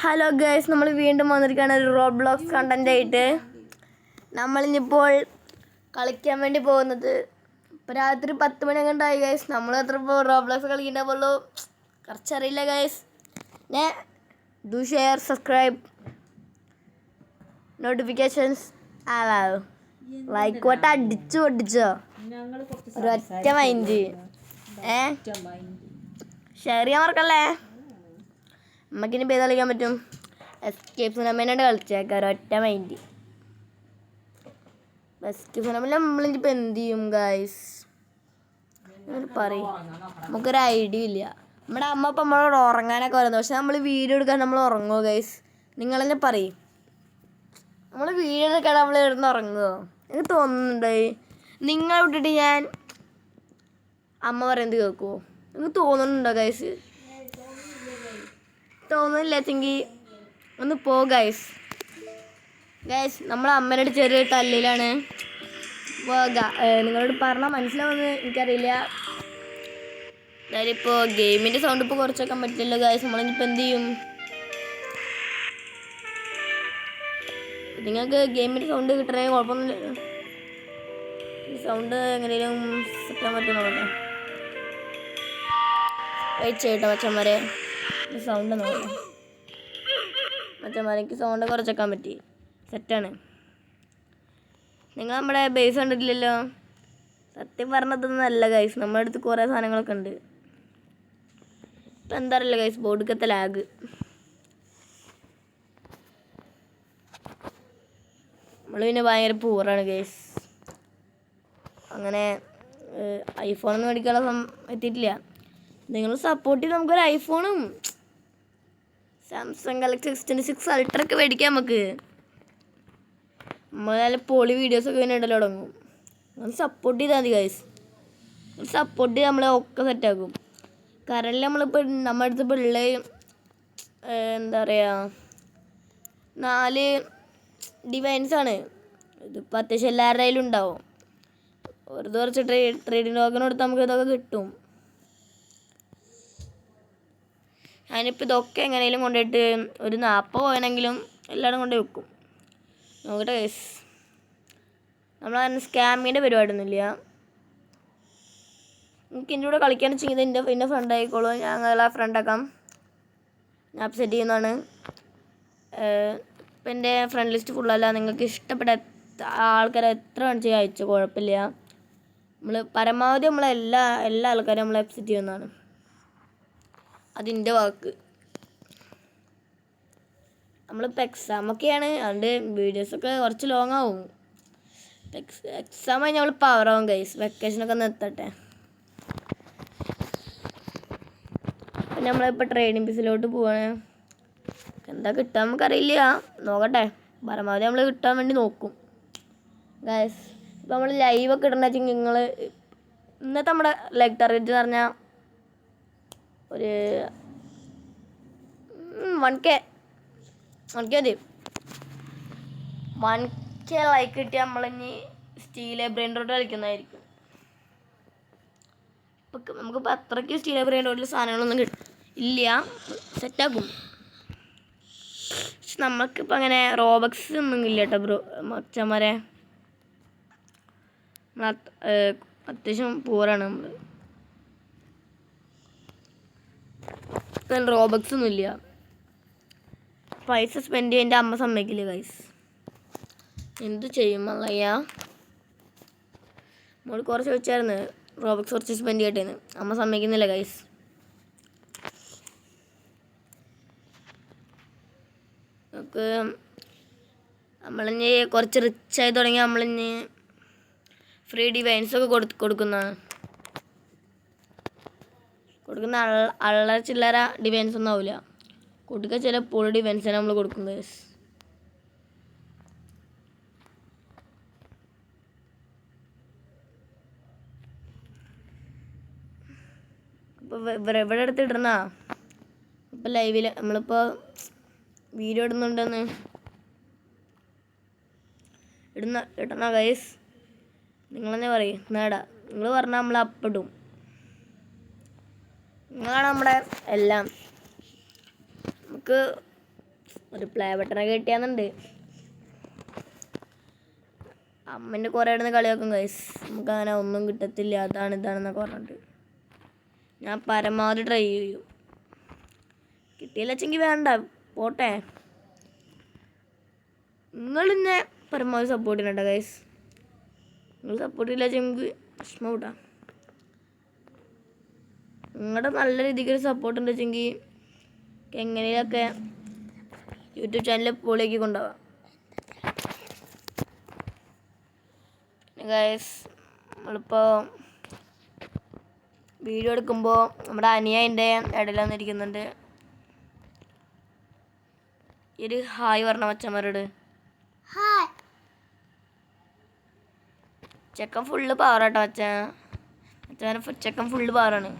Hello guys, നമ്മൾ വീണ്ടും വന്നിരിക്കുകയാണ് ഒരു റോബ്ലോക്സ് കണ്ടന്റ് ആയിട്ട്. നമ്മളിപ്പോൾ കളിക്കാൻ വേണ്ടി പോകുന്നത് ഇപ്പോൾ രാത്രി 10 മണി കണ്ടായി ഗൈസ്. നമ്മൾ എത്ര ഇപ്പോൾ റോബ്ലോക്സ് കളിക്കണ്ടാവുള്ളൂ കുറച്ചറിയില്ല guys. Do share, subscribe, notifications like വട്ട അടിച്ചോ ഒരൊറ്റ മൈൻഡ് ഷെയർ ചെയ്യാൻ മറക്കല്ലേ. നമുക്കിനി പേര് കളിക്കാൻ പറ്റും. എസ്കേപ്പ് സുനാമിനായിട്ട് കളിച്ചേക്കാം ഒരൊറ്റ മൈൻഡ്. എസ്കേപ്പ് സുനാമിൽ നമ്മളിപ്പോൾ എന്ത് ചെയ്യും ഗൈസ് പറയും. നമുക്കൊരു ഐഡിയ ഇല്ല. നമ്മുടെ അമ്മ ഇപ്പം നമ്മളോട് ഉറങ്ങാനൊക്കെ പറയുന്നത്, പക്ഷെ നമ്മൾ വീഡിയോ എടുക്കാൻ നമ്മൾ ഉറങ്ങുമോ ഗൈസ്? നിങ്ങൾ തന്നെ പറയും. നമ്മൾ വീഡിയോ എടുക്കാൻ നമ്മൾ ഇവിടുന്ന് ഉറങ്ങുമോ? എനിക്ക് തോന്നുന്നുണ്ടായി നിങ്ങൾ വിട്ടിട്ട് ഞാൻ അമ്മ പറയുന്നത് കേൾക്കുമോ? എനിക്ക് തോന്നുന്നുണ്ടോ ഗൈസ്? തോന്നുന്നില്ലെങ്കിൽ ഒന്ന് പോ ഗൈസ്. നമ്മളെ അമ്മേനോട് ചെറിയ തല്ലിലാണ്. നിങ്ങളോട് പറഞ്ഞാൽ മനസ്സിലാവുമെന്ന് എനിക്കറിയില്ല. അതായത് ഇപ്പോൾ ഗെയിമിൻ്റെ സൗണ്ട് ഇപ്പോൾ കുറച്ച് വെക്കാൻ പറ്റില്ലല്ലോ ഗൈസ്. നമ്മളിപ്പോൾ എന്ത് ചെയ്യും? നിങ്ങൾക്ക് ഗെയിമിൻ്റെ സൗണ്ട് കിട്ടണേ കുഴപ്പമൊന്നുമില്ല. സൗണ്ട് എങ്ങനെയും സെറ്റാൻ പറ്റുമെന്ന് നോക്കട്ടെ. വെയിറ്റ് ചെയ്യട്ടോ മച്ചന്മാരെ, സൗണ്ട് നോക്കാം. മച്ചന്മാർക്ക് സൗണ്ട് കുറച്ചേക്കാൻ പറ്റി, സെറ്റാണ്. നിങ്ങൾ നമ്മുടെ ബേസ് കണ്ടിട്ടില്ലല്ലോ. സത്യം പറഞ്ഞതൊന്നും അല്ല ഗൈസ്, നമ്മുടെ അടുത്ത് കുറേ സാധനങ്ങളൊക്കെ ഉണ്ട്. ഇപ്പം എന്താ അറിയില്ല ഗൈസ്, ബോർഡിക്കത്തെ ലാഗ്. നമ്മൾ പിന്നെ ഭയങ്കര പൂറാണ് ഗൈസ്. അങ്ങനെ ഐഫോണൊന്നും മേടിക്കാനുള്ള എത്തിയിട്ടില്ല. നിങ്ങൾ സപ്പോർട്ട് ചെയ്ത് നമുക്കൊരു ഐഫോണും സാംസങ് ഗാലക്സി S26 അൾട്ര ഒക്കെ മേടിക്കാം. നമുക്ക് നല്ല പൊളി വീഡിയോസൊക്കെ പിന്നെ ഇടൽ തുടങ്ങും. നമ്മൾ സപ്പോർട്ട് ചെയ്താൽ മതി ഗൈസ്. സപ്പോർട്ട് ചെയ്ത് നമ്മളെ ഒക്കെ സെറ്റാക്കും. കറൻറ്റിൽ നമ്മളിപ്പോൾ നമ്മുടെ അടുത്ത് ഉള്ള എന്താ പറയുക 4 ഡിവൈൻസാണ്. ഇതിപ്പോൾ അത്യാവശ്യം എല്ലാവരുടെ കയ്യിലും ഉണ്ടാവും. വെറുതെ കുറച്ച് ട്രേഡിംഗ് ടോക്കൺ കൊടുത്ത് നമുക്ക് ഇതൊക്കെ കിട്ടും. അതിനിപ്പോൾ ഇതൊക്കെ എങ്ങനെയും കൊണ്ടുപോയിട്ട് ഒരു 40 പോകണമെങ്കിലും എല്ലാവരും കൊണ്ടുപോയി വെക്കും. നോക്കട്ടെ ഗൈസ്, നമ്മളങ്ങനെ സ്കാമിൻ്റെ പരിപാടിയൊന്നുമില്ല. എനിക്ക് എൻ്റെ കൂടെ കളിക്കാൻ വെച്ചെങ്കിൽ എൻ്റെ ഫ്രണ്ട് ആയിക്കോളൂ. ഞങ്ങൾ ആ ഫ്രണ്ടാക്കാം. ഞാൻ അപ്സെറ്റ് ചെയ്യുന്നതാണ്. ഇപ്പം എൻ്റെ ഫ്രണ്ട് ലിസ്റ്റ് ഫുള്ളല്ല. നിങ്ങൾക്ക് ഇഷ്ടപ്പെട്ട ആൾക്കാരെ എത്ര കാണിച്ച് അയച്ചോ കുഴപ്പമില്ല. നമ്മൾ പരമാവധി എല്ലാ ആൾക്കാരും നമ്മൾ അപ്സെറ്റ് ചെയ്യുന്നതാണ്. അതിൻ്റെ വാക്ക്. നമ്മളിപ്പോൾ എക്സാമൊക്കെയാണ്, അതുകൊണ്ട് വീഡിയോസൊക്കെ കുറച്ച് ലോങ് ആവും. എക്സാം കഴിഞ്ഞാൽ നമ്മൾ പവറാവും ഗൈസ്. വെക്കേഷനൊക്കെ ഒന്ന് എത്തട്ടെ. പിന്നെ നമ്മളിപ്പോൾ ട്രെയിനിങ് ബിസിലോട്ട് പോവാണ്. എന്താ കിട്ടാൻ നമുക്കറിയില്ല, നോക്കട്ടെ. പരമാവധി നമ്മൾ കിട്ടാൻ വേണ്ടി നോക്കും ഗൈസ്. ഇപ്പോൾ നമ്മൾ ലൈവൊക്കെ ഇടണമെന്ന് വെച്ചെങ്കിൽ നിങ്ങൾ ഇന്നത്തെ നമ്മുടെ ലൈക്ക് ടാർഗറ്റ് എന്ന് പറഞ്ഞാൽ ഒരു 1K മതി. 1K ലൈക്ക് കിട്ടിയാൽ നമ്മളിനി സ്റ്റീൽ ബ്രെയിൻ റോഡ് കളിക്കുന്നതായിരിക്കും. ഇപ്പം നമുക്കിപ്പോൾ അത്രയ്ക്ക് സ്റ്റീൽ ബ്രെയിൻ റോഡിൽ സാധനങ്ങളൊന്നും ഇല്ല, സെറ്റാക്കും. പക്ഷെ നമുക്കിപ്പോൾ അങ്ങനെ റോബക്സ് ഒന്നും ഇല്ല കേട്ടോ ബ്രോ മച്ചന്മാരെ. അത്യാവശ്യം പൂറാണ് നമ്മൾ. ഇപ്പം റോബക്സ് ഒന്നും ഇല്ല. പൈസ സ്പെൻഡ് ചെയ്യാൻ എൻ്റെ അമ്മ സമ്മതിക്കില്ല ഗൈസ്. എന്ത് ചെയ്യും അല്ലയ്യ? നമ്മൾ കുറച്ച് ചോദിച്ചായിരുന്നു റോബക്സ് കുറച്ച് സ്പെൻഡ് ചെയ്യട്ടേന്ന്. അമ്മ സമ്മതിക്കുന്നില്ല ഗൈസ്. നമുക്ക് നമ്മളിനി കുറച്ച് റിച്ചായി തുടങ്ങി നമ്മളിനി ഫ്രീ ഡിവൈൻസൊക്കെ കൊടുക്കുന്ന ചില്ലറ ഡിവൈൻസ് ഒന്നും ആവില്ല. കൊടുക്കുക ചില പൊളി ഡിവൈൻസാണ് നമ്മൾ കൊടുക്കുന്നത്. ഇപ്പോൾ ഇവിടെ എടുത്ത് ഇടണ ഇപ്പോൾ ലൈവിൽ നമ്മളിപ്പോൾ വീഡിയോ ഇടുന്നുണ്ടെന്ന് ഇടണ ഗൈസ്. നിങ്ങളെന്നെ പറയും നേടാ. നിങ്ങൾ പറഞ്ഞാൽ നമ്മൾ അപ്പിടും. നിങ്ങളാണ് നമ്മുടെ എല്ലാം. നമുക്ക് ഒരു പ്ലേ ബട്ടണൊക്കെ കിട്ടിയാന്നുണ്ട്. അമ്മൻ്റെ കുറേ ഇടുന്ന് കളിയാക്കും ഗൈസ്, നമുക്കങ്ങനെ ഒന്നും കിട്ടത്തില്ല, അതാണ് ഇതാണെന്നൊക്കെ പറഞ്ഞിട്ട്. ഞാൻ പരമാവധി ട്രൈ ചെയ്യും. കിട്ടിയില്ല വെച്ചെങ്കിൽ വേണ്ട, പോട്ടെ. നിങ്ങളിന്നെ പരമാവധി സപ്പോർട്ട് ചെയ്യണ്ട ഗൈസ്. നിങ്ങൾ സപ്പോർട്ട് ചെയ്യില്ല വെച്ചാൽ നമുക്ക് വിഷമം കൂട്ടാം. നിങ്ങളുടെ നല്ല രീതിക്ക് ഒരു സപ്പോർട്ട് ഉണ്ട് വെച്ചെങ്കിൽ എങ്ങനെയൊക്കെ യൂട്യൂബ് ചാനൽ പൊളിയാക്കി കൊണ്ടുപോകാം. ഗൈസ് നമ്മളിപ്പോൾ വീഡിയോ എടുക്കുമ്പോൾ നമ്മുടെ അനിയ എൻ്റെ ഇടയിൽ വന്നിരിക്കുന്നുണ്ട്. ഒരു ഹായ് പറഞ്ഞ മച്ചന്മാരോട്. ഹായ്. ചെക്കൻ ഫുള്ള് പവറാട്ടോ മച്ചാൻ ചെക്കൻ ഫുള്ള് പവറാണ്.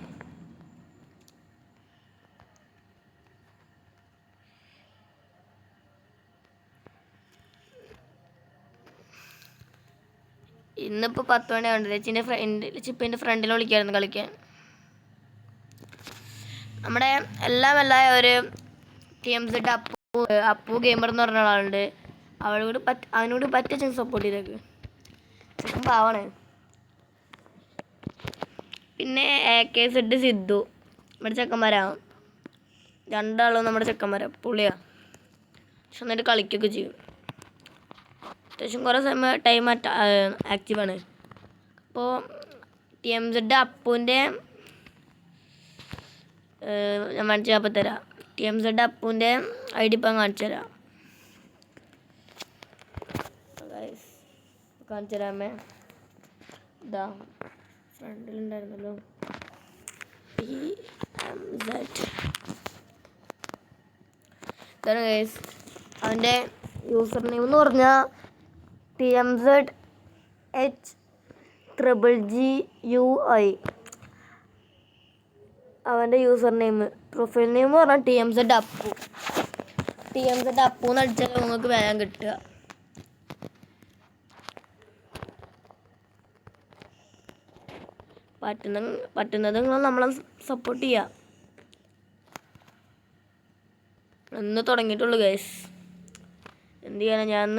ഇന്നിപ്പോൾ 10 മണിയാവുണ്ട്. ലച്ചിപ്പം എൻ്റെ ഫ്രണ്ടിനെ വിളിക്കായിരുന്നു കളിക്കാൻ. നമ്മുടെ എല്ലാം ഒരു TMZ അപ്പു ഗെയിമർ എന്ന് പറഞ്ഞ ആളുണ്ട്. അവനോട് പറ്റിയ ചെന്ന് സപ്പോർട്ട് ചെയ്തേക്ക്. ചെക്കൻ പാവാണ്. പിന്നെ AKZ സിദ്ധു നമ്മുടെ ചെക്കന്മാരാണ്. രണ്ടാളും നമ്മുടെ ചെക്കന്മാരാണ്, പുള്ളിയാണ്. പക്ഷെ എന്നിട്ട് കളിക്കുകയൊക്കെ ചെയ്യും. അത്യാവശ്യം കുറേ ടൈം ആക്റ്റീവാണ്. അപ്പോൾ TMZ അപ്പുവിൻ്റെ ഞാൻ കാണിച്ചപ്പോൾ തരാം. TMZ അപ്പുവിൻ്റെ ID ഇപ്പം കാണിച്ചു തരാം. കാണിച്ചു തരാമേ. ഇതാ ഫ്രണ്ടിലുണ്ടായിരുന്നല്ലോ ഇതാണ് ഗൈസ്. അവൻ്റെ യൂസർ നെയിം എന്ന് പറഞ്ഞാൽ TMZHGGUI. അവൻ്റെ യൂസർ നെയിം, പ്രൊഫൈൽ നെയിം എന്ന് പറഞ്ഞാൽ TMZ അപ്പു. TMZ അപ്പു എന്ന് അടിച്ചാൽ നിങ്ങൾക്ക് വേഗം കിട്ടുക. പറ്റുന്നത് നിങ്ങൾ നമ്മളെ സപ്പോർട്ട് ചെയ്യുക. എന്ന് തുടങ്ങിയിട്ടുള്ളൂ ഗൈസ്. എന്ത് ചെയ്യാനാ, ഞാൻ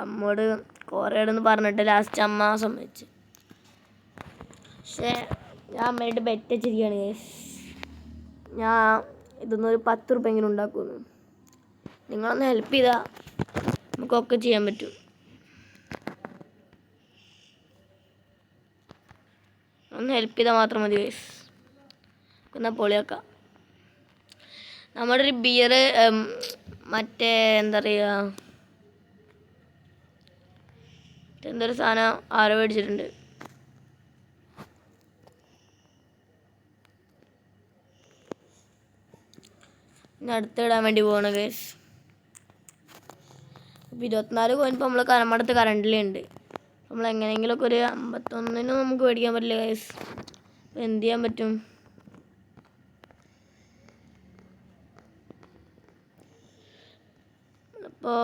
അമ്മോട് കുറേ ഇടന്ന് പറഞ്ഞിട്ട് ലാസ്റ്റ് അമ്മ സമ്മതിച്ച്. പക്ഷേ ഞാൻ അമ്മയായിട്ട് ബെറ്റ് വെച്ചിരിക്കുകയാണ് ഗൈസ്. ഞാൻ ഇതൊന്നൊരു 10 രൂപയെങ്കിലും ഉണ്ടാക്കുമെന്ന്. നിങ്ങളൊന്ന് ഹെൽപ്പ് ചെയ്താൽ നമുക്കൊക്കെ ചെയ്യാൻ പറ്റും. ഒന്ന് ഹെൽപ്പ് ചെയ്താൽ മാത്രം മതി ഗൈസ്. എന്നാൽ പൊളിയാക്കാം. നമ്മുടെ ഒരു ബിയർ മറ്റേ എന്താ പറയുക, എന്തൊരു സാധനം ആരോ മേടിച്ചിട്ടുണ്ട്. പിന്നെ അടുത്തിടാൻ വേണ്ടി പോകണം ഗൈസ്. 24 കോയിൻ ഇപ്പോൾ നമ്മൾ കരമടത്ത് കറണ്ടിലുണ്ട്. നമ്മൾ എങ്ങനെയെങ്കിലുമൊക്കെ ഒരു 51 നമുക്ക് മേടിക്കാൻ പറ്റില്ല ഗൈസ്. എന്ത് ചെയ്യാൻ പറ്റും? അപ്പോൾ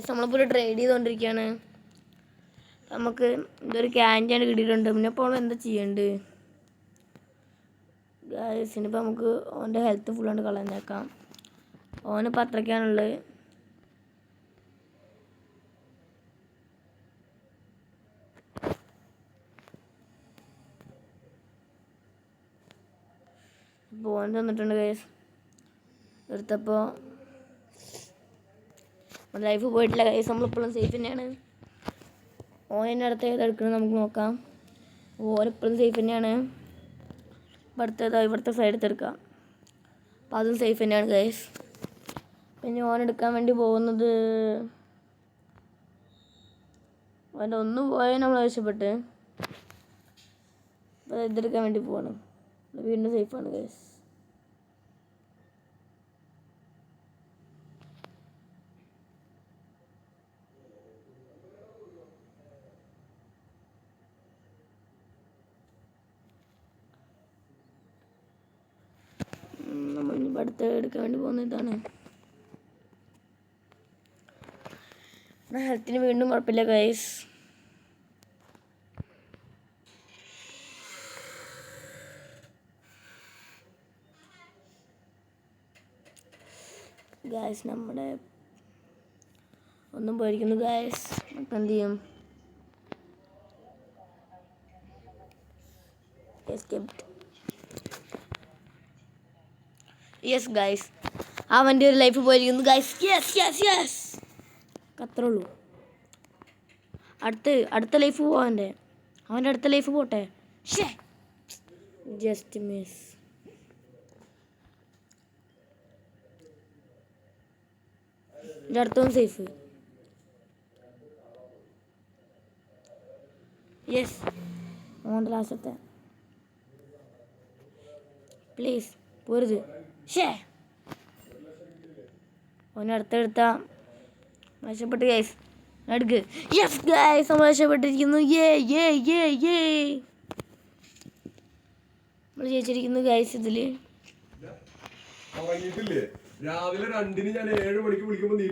നമ്മളിപ്പോൾ ഒരു ട്രേഡ് ചെയ്തുകൊണ്ടിരിക്കുകയാണ്. നമുക്ക് ഇതൊരു ക്യാൻറ്റാണ് കിട്ടിയിട്ടുണ്ട്. പിന്നെ ഇപ്പോൾ എന്താ ചെയ്യേണ്ടത് ഗൈസിനിപ്പോൾ നമുക്ക് ഓൻ്റെ ഹെൽത്ത് ഫുള്ളാണ്ട് കളഞ്ഞേക്കാം. ഓനിപ്പോൾ അത്രയ്ക്കാണുള്ളത്. ഇപ്പോൾ ഓൻ തന്നിട്ടുണ്ട് ഗൈസ്. എടുത്തപ്പോൾ ലൈഫ് പോയിട്ടില്ല ഗൈസ്. നമ്മളിപ്പോഴും സേഫ് തന്നെയാണ്. ഓനെ അടുത്ത് ഏതെടുക്കണം നമുക്ക് നോക്കാം. ഓരെപ്പോഴും സേഫ് തന്നെയാണ്. ഇവിടുത്തെ സൈഡ് എടുക്കാം. അപ്പോൾ അതും സേഫ് തന്നെയാണ് ഗൈസ്. പിന്നെ ഓനെടുക്കാൻ വേണ്ടി പോകുന്നത് അവൻ്റെ ഒന്ന് പോയാൽ നമ്മൾ ആവശ്യപ്പെട്ട് അപ്പോൾ ഇതെടുക്കാൻ വേണ്ടി പോവാണ്. വീണ്ടും സേഫാണ് ഗൈസ്. അടുത്ത് എടുക്കാൻ വേണ്ടി പോകുന്ന ഇതാണ്. ഹെൽത്തിന് വീണ്ടും കുഴപ്പമില്ല ഗൈസ്. ഗൈസ് നമ്മുടെ ഒന്നും പോയിരിക്കുന്നു ഗൈസ്. നമുക്ക് എന്ത് ചെയ്യും? യെസ് ഗൈസ്, അവൻ്റെ ഒരു ലൈഫ് പോയിരിക്കുന്നു ഗൈസ്. യെസ് യെസ് യെസ്, അത്രേ ഉള്ളൂ. അടുത്ത ലൈഫ് പോവാൻ്റെ, അവൻ്റെ അടുത്ത ലൈഫ് പോട്ടെ. ഷേ, ജസ്റ്റ് മിസ്. എൻ്റെ അടുത്തൊന്നും സേഫ്. യെസ്, അവൻ്റെ ലാസ്റ്റത്തെ പ്ലീസ് പോരുത്. ഷേ, അവനടുത്തെടുത്ത രക്ഷപ്പെട്ട് ഗൈസ്. എടുക്ക്. യെസ് ഗൈസ്, നമ്മൾ രക്ഷപ്പെട്ടിരിക്കുന്നു. നമ്മൾ ജയിച്ചിരിക്കുന്നു ഗൈസ്. ഇതില് രാവിലെ 2 ഞാൻ 7 മണിക്ക് വിളിക്കുമ്പോ നീ